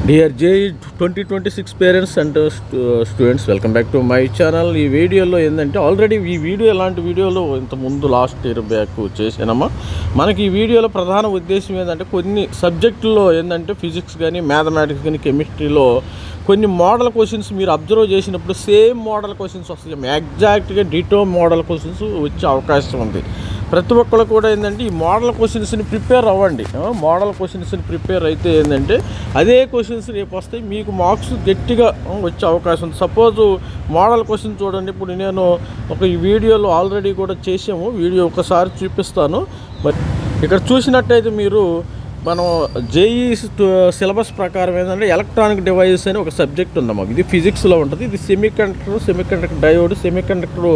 Dear JEE 2026 parents and students, welcome back to my channel. ఈ వీడియోలో ఏంటంటే already ఈ వీడియో ఎలాంటి వీడియోలో ఇంతకుముందు లాస్ట్ ఇయర్ బ్యాక్ చేసానమ్మా. మనకి ఈ వీడియోలో ప్రధాన ఉద్దేశం ఏంటంటే కొన్ని సబ్జెక్టుల్లో ఏంటంటే ఫిజిక్స్ కానీ మ్యాథమెటిక్స్ కానీ కెమిస్ట్రీలో కొన్ని మోడల్ క్వశ్చన్స్ మీరు అబ్జర్వ్ చేసినప్పుడు సేమ్ మోడల్ క్వశ్చన్స్ వస్తాయి, ఎగ్జాక్ట్గా డిటో మోడల్ క్వశ్చన్స్ వచ్చే అవకాశం ఉంది. ప్రతి ఒక్కరు కూడా ఏంటంటే ఈ మోడల్ క్వశ్చన్స్ని ప్రిపేర్ అవ్వండి. మోడల్ క్వశ్చన్స్ని ప్రిపేర్ అయితే ఏంటంటే అదే క్వశ్చన్స్ రేపు వస్తాయి, మీకు మార్క్స్ గట్టిగా వచ్చే అవకాశం ఉంది. సపోజు మోడల్ క్వశ్చన్ చూడండి, ఇప్పుడు నేను ఈ వీడియోలో ఆల్రెడీ కూడా చేసాము, వీడియో ఒకసారి చూపిస్తాను. మరి ఇక్కడ చూసినట్టయితే మీరు మనం జేఈ సిలబస్ ప్రకారం ఏంటంటే ఎలక్ట్రానిక్ డివైజెస్ అని ఒక సబ్జెక్ట్ ఉందమ్మా. ఇది ఫిజిక్స్లో ఉంటుంది. ఇది సెమీకండక్టర్ డయోడ్ సెమీకండక్టర్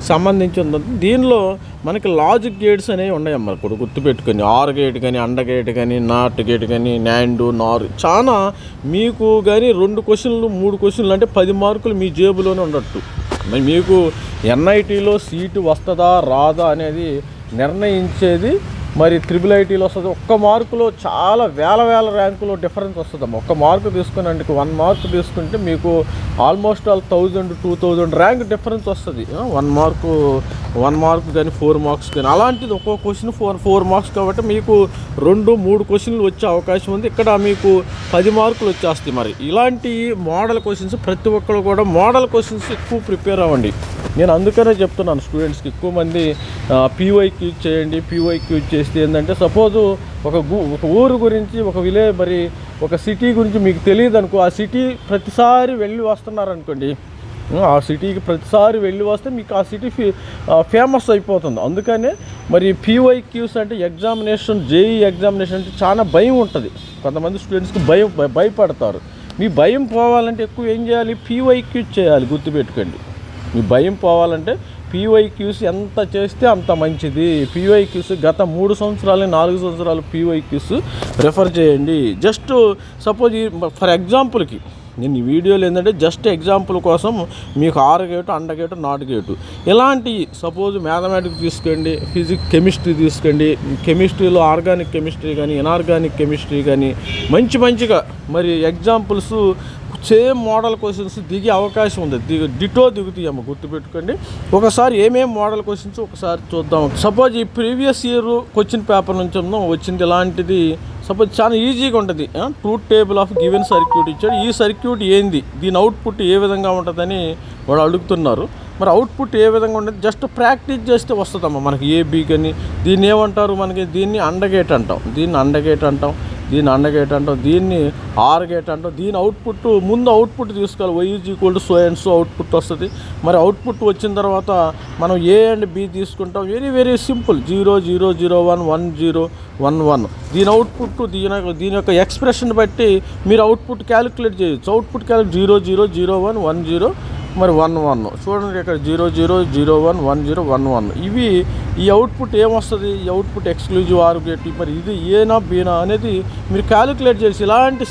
సంబంధించి ఉంటుంది. దీనిలో మనకి లాజిక్ గేట్స్ అనేవి ఉన్నాయమ్మా. ఇప్పుడు గుర్తుపెట్టుకొని ఆర్ గేట్ కానీ, అండర్ గేట్ కానీ, నాట్ గేట్ కానీ, నాండ్, నార్ చాలా మీకు కానీ 2 క్వశ్చన్లు 3 క్వశ్చన్లు అంటే 10 మార్కులు మీ జేబులోనే ఉండట్టు. మరి మీకు ఎన్ఐటీలో సీటు వస్తుందా రాదా అనేది నిర్ణయించేది మరి ట్రిపుల్ ఐటీలో వస్తుంది. ఒక్క మార్కులో చాలా వేల ర్యాంకులో డిఫరెన్స్ వస్తుందమ్మా. ఒక్క మార్కు తీసుకుని 1 మార్క్ తీసుకుంటే మీకు ఆల్మోస్ట్ 1000-2000 ర్యాంక్ డిఫరెన్స్ వస్తుంది. 1 మార్క్ కానీ 4 మార్క్స్ కానీ, అలాంటిది ఒక్కో క్వశ్చన్ 4 మార్క్స్ కాబట్టి మీకు 2-3 క్వశ్చన్లు వచ్చే అవకాశం ఉంది. ఇక్కడ మీకు 10 మార్కులు వచ్చేస్తాయి. మరి ఇలాంటి మోడల్ క్వశ్చన్స్ ప్రతి ఒక్కరు కూడా మోడల్ క్వశ్చన్స్ ఎక్కువ ప్రిపేర్ అవ్వండి. నేను అందుకనే చెప్తున్నాను స్టూడెంట్స్కి, ఎక్కువ మంది పీవైక్యూ చేయండి. పీవైక్యూ చేస్తే ఏంటంటే సపోజు ఒక ఊరు గురించి, ఒక విలేజ్, మరి ఒక సిటీ గురించి మీకు తెలియదు అనుకో, ఆ సిటీ ప్రతిసారి వెళ్ళి వస్తున్నారనుకోండి, ఆ సిటీకి ప్రతిసారి వెళ్ళి వస్తే మీకు ఆ సిటీ ఫేమస్ అయిపోతుంది. అందుకనే మరి పీవైక్యూస్ అంటే ఎగ్జామినేషన్, జేఈ ఎగ్జామినేషన్ అంటే చాలా భయం ఉంటుంది. కొంతమంది స్టూడెంట్స్కి భయపడతారు. మీ భయం పోవాలంటే ఎక్కువ ఏం చేయాలి? పీవైక్యూ చేయాలి. గుర్తుపెట్టుకోండి, మీ భయం పోవాలంటే పీవైక్యూస్ ఎంత చేస్తే అంత మంచిది. పీవైక్యూస్ గత 3 సంవత్సరాలు 4 సంవత్సరాలు పీవైక్యూస్ రెఫర్ చేయండి. జస్ట్ సపోజ్ ఫర్ ఎగ్జాంపుల్కి నేను ఈ వీడియోలో ఏంటంటే జస్ట్ ఎగ్జాంపుల్ కోసం మీకు or gate, and gate, not gate ఇలాంటి సపోజ్ మ్యాథమెటిక్స్ తీసుకోండి, కెమిస్ట్రీ తీసుకోండి. కెమిస్ట్రీలో ఆర్గానిక్ కెమిస్ట్రీ కానీ, ఇనార్గానిక్ కెమిస్ట్రీ కానీ మంచిగా మరి ఎగ్జాంపుల్స్ సేమ్ మోడల్ క్వశ్చన్స్ దిగే అవకాశం ఉంది. డిటో దిగుతాయమ్మ. గుర్తుపెట్టుకోండి. ఒకసారి ఏమేమి మోడల్ క్వశ్చన్స్ ఒకసారి చూద్దాం. సపోజ్ ఈ ప్రీవియస్ ఇయర్ క్వశ్చన్ పేపర్ నుంచి వచ్చింది ఇలాంటిది. సపోజ్ చాలా ఈజీగా ఉంటుంది. Truth table of given circuit ఇచ్చాడు. ఈ సర్క్యూట్ ఏంది, దీని అవుట్పుట్ ఏ విధంగా ఉంటుందని వాడు అడుగుతున్నారు. మరి అవుట్పుట్ ఏ విధంగా ఉంటుంది జస్ట్ ప్రాక్టీస్ చేస్తే వస్తుందమ్మా మనకి ఏబీ కానీ. దీన్ని ఏమంటారు, మనకి దీన్ని అండర్ గేట్ అంటాం, దీన్ని అండర్ గేట్ అంటాం, దీన్ని అండర్ గేట్ అంటాం, దీన్ని ఆర్ గేట్ అంటాం. దీని అవుట్పుట్ ముందు అవుట్పుట్ తీసుకోవాలి. y so and so output వస్తుంది. మరి అవుట్పుట్ వచ్చిన తర్వాత మనం ఏ అండ్ బి తీసుకుంటాం. Very simple. 0 0 0 1 1 0 1 1. దీని అవుట్పుట్ దీని యొక్క ఎక్స్ప్రెషన్ బట్టి మీరు అవుట్పుట్ క్యాలిక్యులేట్ చేయొచ్చు. అవుట్పుట్ 0 0 0 1 1 0 మరి 1 1. చూడండి ఇక్కడ 0 0 0 1 1 0 1 1. ఇవి ఈ అవుట్పుట్ ఏమొస్తుంది, ఈ అవుట్పుట్ ఎక్స్క్లూజివ్ ఆర్ గేట్. మరి ఇది ఏనా బీనా అనేది మీరు క్యాలిక్యులేట్ చేసి ఇలాంటి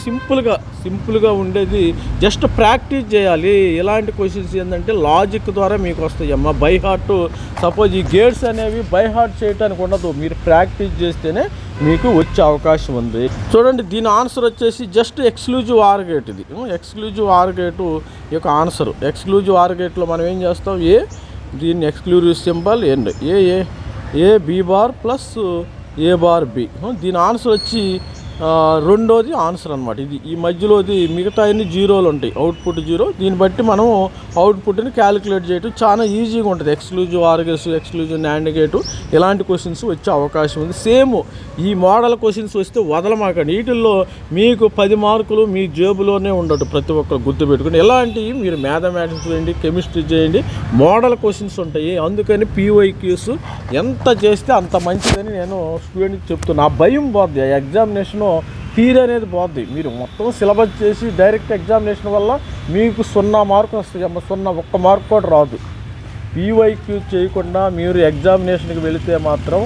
సింపుల్గా ఉండేది జస్ట్ ప్రాక్టీస్ చేయాలి. ఇలాంటి క్వశ్చన్స్ ఏంటంటే లాజిక్ ద్వారా మీకు వస్తాయి అమ్మ. బై హార్ట్ సపోజ్ ఈ గేట్స్ అనేవి బై హార్ట్ చేయడానికి ఉండదు, మీరు ప్రాక్టీస్ చేస్తేనే మీకు వచ్చే అవకాశం ఉంది. చూడండి దీని ఆన్సర్ వచ్చేసి జస్ట్ ఎక్స్క్లూజివ్ ఆర్ గేట్. ఇది ఎక్స్క్లూజివ్ ఆర్ గేటు యొక్క ఆన్సర్. ఎక్స్క్లూజివ్ ఆర్ గేట్లో మనం ఏం చేస్తాం, దీన్ని exclusive symbol and A B bar plus A bar B. దీని ఆన్సర్ వచ్చి రెండోది ఆన్సర్ అనమాట. ఇది ఈ మధ్యలోది మిగతా అన్ని జీరోలు ఉంటాయి, అవుట్పుట్ 0. దీన్ని బట్టి మనం అవుట్పుట్ని క్యాలిక్యులేట్ చేయడం చాలా ఈజీగా ఉంటుంది. Exclusive are gates, exclusive NAND gate ఇలాంటి క్వశ్చన్స్ వచ్చే అవకాశం ఉంది. సేమ్ ఈ మోడల్ క్వశ్చన్స్ వస్తే వదలమాకండి. వీటిల్లో మీకు 10 మార్కులు మీ జేబులోనే ఉండదు. ప్రతి ఒక్కరు గుర్తుపెట్టుకుని ఇలాంటివి మీరు మ్యాథమెటిక్స్ చేయండి, కెమిస్ట్రీ చేయండి, మోడల్ క్వశ్చన్స్ ఉంటాయి. అందుకని పీవైక్యూస్ ఎంత చేస్తే అంత మంచిదని నేను స్టూడెంట్కి చెప్తున్నా. ఆ భయం పోద్ది, ఆ ఎగ్జామినేషను థియరీ అనేది పోద్ది. మీరు మొత్తం సిలబస్ చేసి డైరెక్ట్ ఎగ్జామినేషన్ వల్ల మీకు 0 మార్కులు వస్తాయి అమ్మ. 1 మార్క్ కూడా రాదు. పీవైక్యూ చేయకుండా మీరు ఎగ్జామినేషన్కి వెళితే మాత్రం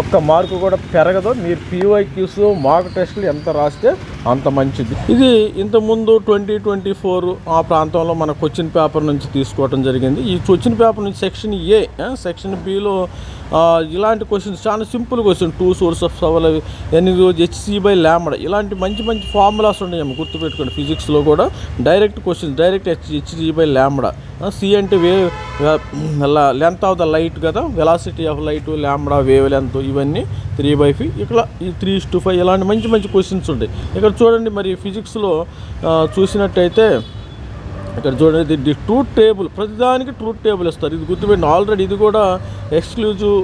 1 మార్కు కూడా పెరగదు. మీరు పీవైక్యూస్ మాక్ టెస్టులు ఎంత రాస్తే అంత మంచిది. ఇది ఇంతకుముందు 2024 ఆ ప్రాంతంలో మన క్వశ్చన్ పేపర్ నుంచి తీసుకోవడం జరిగింది. ఈ క్వశ్చన్ పేపర్ నుంచి సెక్షన్ ఏ, సెక్షన్ బిలో ఇలాంటి క్వశ్చన్స్ చాలా సింపుల్ క్వశ్చన్. 2 సోర్స్ ఆఫ్ సవల్ HC/λ ఇలాంటి మంచి మంచి ఫార్ములాస్ ఉన్నాయేమో గుర్తుపెట్టుకోండి. ఫిజిక్స్లో కూడా direct questions, direct HC/λ. C అంటే లెంత్ ఆఫ్ ద లైట్ కదా, velocity of light, lambda wavelength, ఇవన్నీ 3/5. ఇక్కడ ఈ 3:5 ఇలాంటి మంచి మంచి క్వశ్చన్స్ ఉంటాయి. ఇక్కడ చూడండి మరి ఫిజిక్స్లో చూసినట్టయితే ఇక్కడ చూడండి ఇది ట్రూత్ టేబుల్, ప్రతిదానికి ట్రూత్ టేబుల్ ఇస్తారు. ఇది గుర్తుపెట్టండి. ఆల్రెడీ ఇది కూడా ఎక్స్క్లూజివ్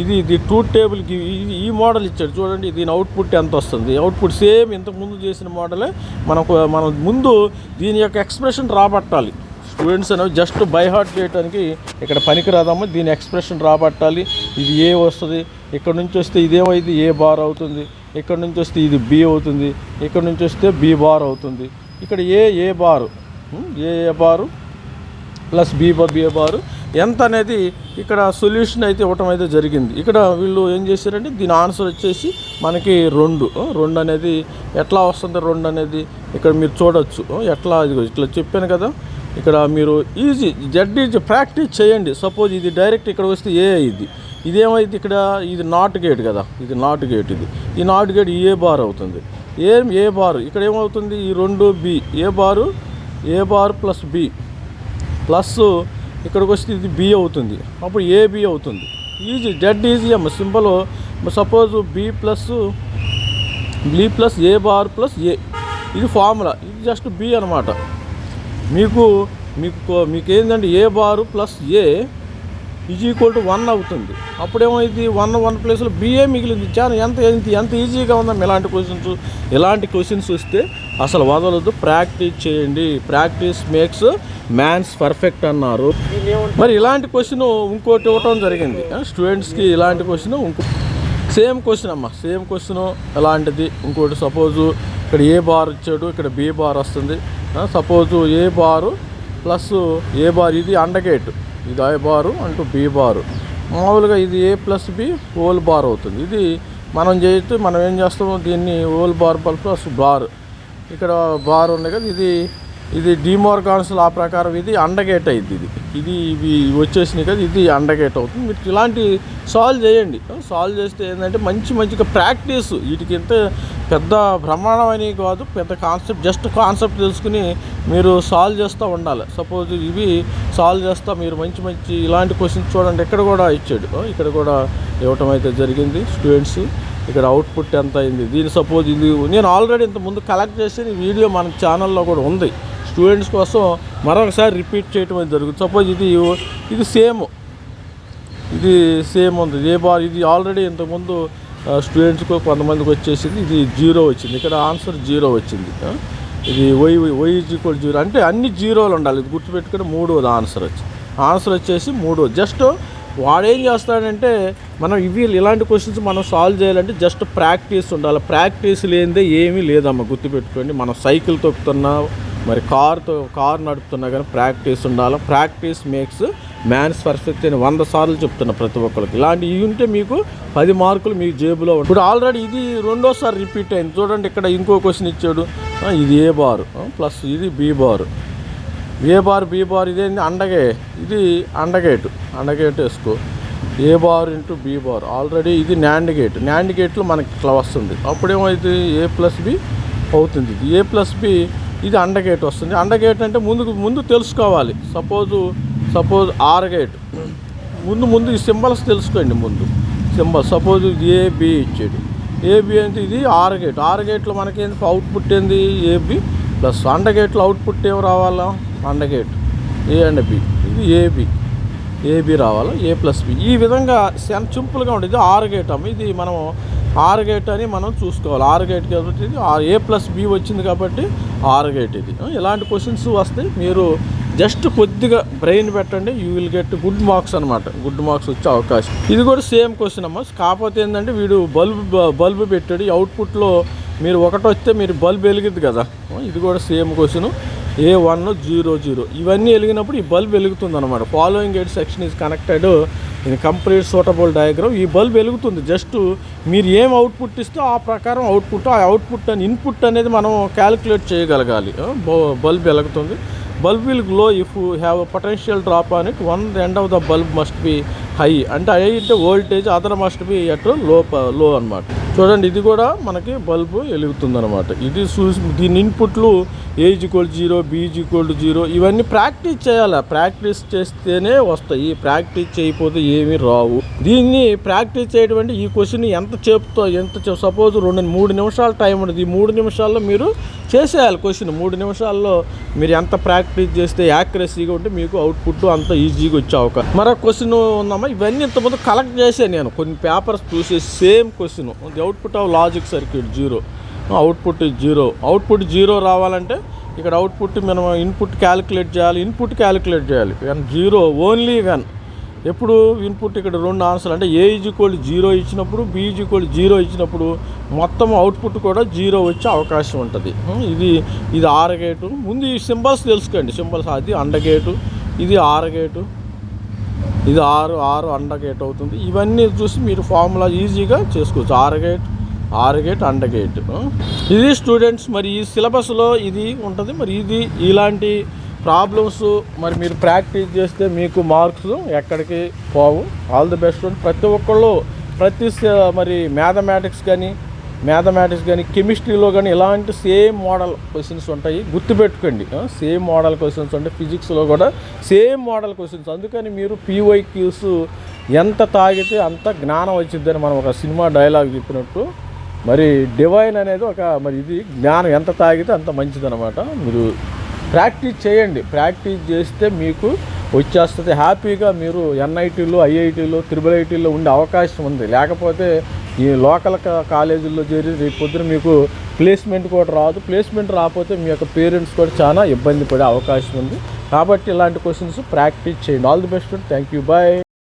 ఇది ట్రూత్ టేబుల్కి ఈ మోడల్ ఇచ్చాడు. చూడండి దీని అవుట్పుట్ ఎంత వస్తుంది. అవుట్పుట్ సేమ్ ఇంతకుముందు చేసిన మోడలే. మనం ముందు దీని యొక్క ఎక్స్ప్రెషన్ రాబట్టాలి. స్టూడెంట్స్ అనేవి జస్ట్ బై హార్ట్ చేయడానికి ఇక్కడ పనికిరాదమ్మా. దీని ఎక్స్ప్రెషన్ రాబట్టాలి. ఇది ఏ వస్తుంది, ఇక్కడ నుంచి వస్తే ఇదేమైంది ఏ బార్ అవుతుంది, ఇక్కడ నుంచి వస్తే ఇది బి అవుతుంది, ఇక్కడ నుంచి వస్తే బి బార్ అవుతుంది, ఇక్కడ ఏ బారు బారు ప్లస్ బి బారు ఎంత అనేది ఇక్కడ సొల్యూషన్ అయితే ఇవ్వటం అయితే జరిగింది. ఇక్కడ వీళ్ళు ఏం చేశారంటే దీని ఆన్సర్ వచ్చేసి మనకి 2 అనేది ఎట్లా వస్తుంది. 2 అనేది ఇక్కడ మీరు చూడవచ్చు ఎట్లా. ఇట్లా చెప్పాను కదా, ఇక్కడ మీరు ఈజీ ప్రాక్టీస్ చేయండి. సపోజ్ ఇది డైరెక్ట్ ఇక్కడ వస్తే ఇదేమైంది, ఇక్కడ ఇది నాట్ గేట్ కదా, ఇది నాట్ గేట్, ఈ నాట్ గేట్ ఏ బార్ అవుతుంది. ఏ బారు ఇక్కడ ఏమవుతుంది, ఈ 2 బి ఏ బారు ప్లస్ బి ప్లస్ ఇక్కడికి వస్తే ఇది బి అవుతుంది, అప్పుడు ఏబి అవుతుంది. ఈజీ అమ్మ, simple. Suppose B plus A bar plus ఏ, ఇది ఫార్ములా. ఇది జస్ట్ బి అనమాట. మీకు ఏంటంటే ఏ బారు ప్లస్ ఏ = 1 అవుతుంది. అప్పుడేమైంది 1 ప్లేస్లో బిఏ మిగిలింది. చాలా ఎంత ఈజీగా ఉందమ్మా. ఇలాంటి క్వశ్చన్స్ వస్తే అసలు వదలొద్దు, ప్రాక్టీస్ చేయండి. ప్రాక్టీస్ మేక్స్ మ్యాన్స్ పర్ఫెక్ట్ అన్నారు. మరి ఇలాంటి క్వశ్చన్ ఇంకోటి ఇవ్వటం జరిగింది స్టూడెంట్స్కి. ఇలాంటి క్వశ్చన్ సేమ్ క్వశ్చన్ ఎలాంటిది ఇంకోటి. సపోజు ఇక్కడ ఏ బార్ ఇచ్చాడు, ఇక్కడ బి బార్ వస్తుంది. Suppose A bar plus A bar, ఇది అండర్గేట్, ఇది ఏ బారు అంటూ బి బారు. మామూలుగా ఇది ఏ ప్లస్ బి హోల్ బార్ అవుతుంది. ఇది మనం ఏం చేస్తాము, దీన్ని హోల్ బార్ ప్లస్ బార్, ఇక్కడ బార్ ఉంది కదా, ఇది డిమోర్గాన్స్ లా ప్రకారం ఇది అండర్గేట్ అయింది. ఇది ఇవి వచ్చేసినాయి కదా, ఇది అండర్గేట్ అవుతుంది. మీరు ఇలాంటి సాల్వ్ చేయండి. సాల్వ్ చేస్తే ఏంటంటే మంచిగా ప్రాక్టీస్. వీటికి ఎంత పెద్ద బ్రహ్మాండమని కాదు, పెద్ద కాన్సెప్ట్, జస్ట్ కాన్సెప్ట్ తెలుసుకుని మీరు సాల్వ్ చేస్తూ ఉండాలి. సపోజ్ ఇవి సాల్వ్ చేస్తా మీరు మంచి ఇలాంటి క్వశ్చన్స్ చూడండి. ఇక్కడ కూడా ఇచ్చాడు, ఇక్కడ కూడా ఇవ్వటం అయితే జరిగింది స్టూడెంట్స్. ఇక్కడ అవుట్పుట్ ఎంత అయింది. దీని సపోజ్ ఇది నేను ఆల్రెడీ ఇంతకుముందు కలెక్ట్ చేసిన వీడియో మన ఛానల్లో కూడా ఉంది. స్టూడెంట్స్ కోసం మరొకసారి రిపీట్ చేయడం అనేది జరుగుతుంది. సపోజ్ ఇది సేమ్ ఉంది. ఏ బార్ ఇది ఆల్రెడీ ఇంతకుముందు స్టూడెంట్స్కు కొంతమందికి వచ్చేసింది. ఇది 0 వచ్చింది. ఇక్కడ ఆన్సర్ 0 వచ్చింది. ఇది y = 0 అంటే అన్ని జీరోలు ఉండాలి. ఇది గుర్తుపెట్టుకుని 3వ ఆన్సర్ వచ్చేసి 3. జస్ట్ వాడేం చేస్తాడంటే మనం ఇలాంటి క్వశ్చన్స్ మనం సాల్వ్ చేయాలంటే జస్ట్ ప్రాక్టీస్ ఉండాలి. ప్రాక్టీస్ లేనిదే ఏమీ లేదమ్మా, గుర్తుపెట్టుకోండి. మనం సైకిల్ తొక్కుతున్నా, మరి కార్ నడుపుతున్నా కానీ ప్రాక్టీస్ ఉండాలి. ప్రాక్టీస్ మేక్స్ మ్యాన్స్ పర్ఫెక్ట్ అని 100 సార్లు చెప్తున్నా ప్రతి ఒక్కరికి. ఇలాంటి ఇవి ఉంటే మీకు 10 మార్కులు మీ జేబులో ఉంటాయి. ఇప్పుడు ఆల్రెడీ ఇది 2వసారి రిపీట్ అయింది. చూడండి ఇక్కడ ఇంకో క్వశ్చన్ ఇచ్చాడు. ఇది ఏ బారు ప్లస్ ఇది b bar, a bar b bar, ఇదేంటి ఇది అండర్గేట్ వేసుకో. A bar into b bar. Already ఇది న్యాండ్ గేట్లో మనకి ఇట్లా వస్తుంది. అప్పుడేమైతే ఏ ప్లస్ బి అవుతుంది. ఇది ఏ ప్లస్ బి, ఇది అండర్గేట్ వస్తుంది. అండర్గేట్ అంటే ముందు తెలుసుకోవాలి. సపోజ్ ఆర్ గేట్ ముందు ఈ సింబల్స్ తెలుసుకోండి. సింబల్ సపోజ్ ఏబి ఇచ్చాడు. ఏబి అంటే ఇది ఆర్ గేట్లో మనకి అవుట్పుట్ ఏంది ఏబి ప్లస్ అండర్గేట్లో అవుట్పుట్ ఏమి రావాలా, అండర్గేట్ ఏ అండ్ బి, ఇది ఏబి రావాలా, ఏ ప్లస్ బి. ఈ విధంగా సింపుల్గా ఉంటుంది. ఇది ఆర్ గేట్ అమ్మ. ఇది మనం ఆర్ గేట్ అని మనం చూసుకోవాలి. ఆర్ గేట్ కాబట్టి ఇది ఏ ప్లస్ బి వచ్చింది కాబట్టి ఆర్ గేట్ ఇది. ఇలాంటి క్వశ్చన్స్ వస్తే మీరు జస్ట్ కొద్దిగా బ్రెయిన్ పెట్టండి, you will get good marks అనమాట. గుడ్ మార్క్స్ వచ్చే అవకాశం. ఇది కూడా సేమ్ క్వశ్చన్ అమ్మ. కాకపోతే ఏంటంటే వీడు బల్బు పెట్టాడు. అవుట్పుట్లో మీరు 1 వస్తే మీరు బల్బ్ వెలిగిద్ది కదా. ఇది కూడా సేమ్ క్వశ్చన్. A1 0 0 ఇవన్నీ వెలిగినప్పుడు ఈ బల్బ్ వెలుగుతుంది అనమాట. Following gate section is connected ఇది కంప్లీట్ సూటబుల్ డయాగ్రామ్. ఈ బల్బ్ వెలుగుతుంది, జస్ట్ మీరు ఏం అవుట్పుట్ ఇస్తే ఆ ప్రకారం అవుట్పుట్, ఆ అవుట్పుట్ అని ఇన్పుట్ అనేది మనం క్యాలిక్యులేట్ చేయగలగాలి. బల్బ్ వెలుగుతుంది. Bulb will glow if have potential drop on it. One end of the bulb must be high, అంటే హై అంటే voltage, other must be at లో అనమాట. చూడండి, ఇది కూడా మనకి బల్బు వెలుగుతుంది అనమాట. ఇది దీని ఇన్పుట్లు A=0, B=0 ఇవన్నీ ప్రాక్టీస్ చేయాలి. ప్రాక్టీస్ చేస్తేనే వస్తాయి, ప్రాక్టీస్ చేయకపోతే ఏమీ రావు. దీన్ని ప్రాక్టీస్ చేయడం ఈ క్వశ్చన్ ఎంత సపోజ్ 2-3 నిమిషాల టైం ఉంటుంది. ఈ 3 నిమిషాల్లో మీరు చేసేయాలి క్వశ్చన్. 3 నిమిషాల్లో మీరు ఎంత ప్రాక్టీస్ చేస్తే యాక్యురసీగా ఉంటే మీకు అవుట్పుట్ అంత ఈజీగా వచ్చే అవకాశం. మరొక క్వశ్చన్ ఉందమ్మా. ఇవన్నీ ఇంతకుముందు కలెక్ట్ చేశాను నేను, కొన్ని పేపర్స్ చూసేసి same question. The output of logic circuit 0, output 0. Output 0 రావాలంటే ఇక్కడ అవుట్పుట్ మనం ఇన్పుట్ క్యాలిక్యులేట్ చేయాలి. వెన్ 0 ఓన్లీ వెన్, ఎప్పుడు ఇన్పుట్ ఇక్కడ 2 ఆన్సర్లు అంటే A=0 ఇచ్చినప్పుడు, B=0 ఇచ్చినప్పుడు మొత్తం అవుట్పుట్ కూడా 0 వచ్చే అవకాశం ఉంటుంది. ఇది AR గేటు. ముందు ఈ సింబల్స్ తెలుసుకోండి. సింబల్స్ అది AND గేటు, ఇది OR గేటు, ఇది ఆరు AND గేట్ అవుతుంది. ఇవన్నీ చూసి మీరు ఫార్ములా ఈజీగా చేసుకోవచ్చు. AR gate AND gate. ఇది స్టూడెంట్స్ మరి ఈ సిలబస్లో ఇది ఉంటుంది. మరి ఇది ఇలాంటి ప్రాబ్లమ్స్ మరి మీరు ప్రాక్టీస్ చేస్తే మీకు మార్క్స్ ఎక్కడికి పోవు. All the best. ప్రతి ఒక్కళ్ళు మరి మ్యాథమెటిక్స్ కానీ కెమిస్ట్రీలో కానీ ఇలాంటి సేమ్ మోడల్ క్వశ్చన్స్ ఉంటాయి, గుర్తుపెట్టుకోండి. సేమ్ మోడల్ క్వశ్చన్స్ ఉంటాయి. ఫిజిక్స్లో కూడా సేమ్ మోడల్ క్వశ్చన్స్. అందుకని మీరు PYQs ఎంత తాగితే అంత జ్ఞానం వచ్చిద్దని మనం ఒక సినిమా డైలాగ్ చెప్పినట్టు, మరి డివైన్ అనేది మరి ఇది జ్ఞానం ఎంత తాగితే అంత మంచిదన్నమాట. మీరు ప్రాక్టీస్ చేయండి. ప్రాక్టీస్ చేస్తే మీకు వచ్చేస్తుంది. హ్యాపీగా మీరు NITలో, IITలో, IIITలో ఉండే అవకాశం ఉంది. లేకపోతే ఈ లోకల్ కాలేజీల్లో చేరి రేపు పొద్దున మీకు ప్లేస్మెంట్ కూడా రాదు. ప్లేస్మెంట్ రాకపోతే మీ యొక్క పేరెంట్స్ కూడా చాలా ఇబ్బంది పడే అవకాశం ఉంది. కాబట్టి ఇలాంటి క్వశ్చన్స్ ప్రాక్టీస్ చేయండి. All the best. Thank you. Bye.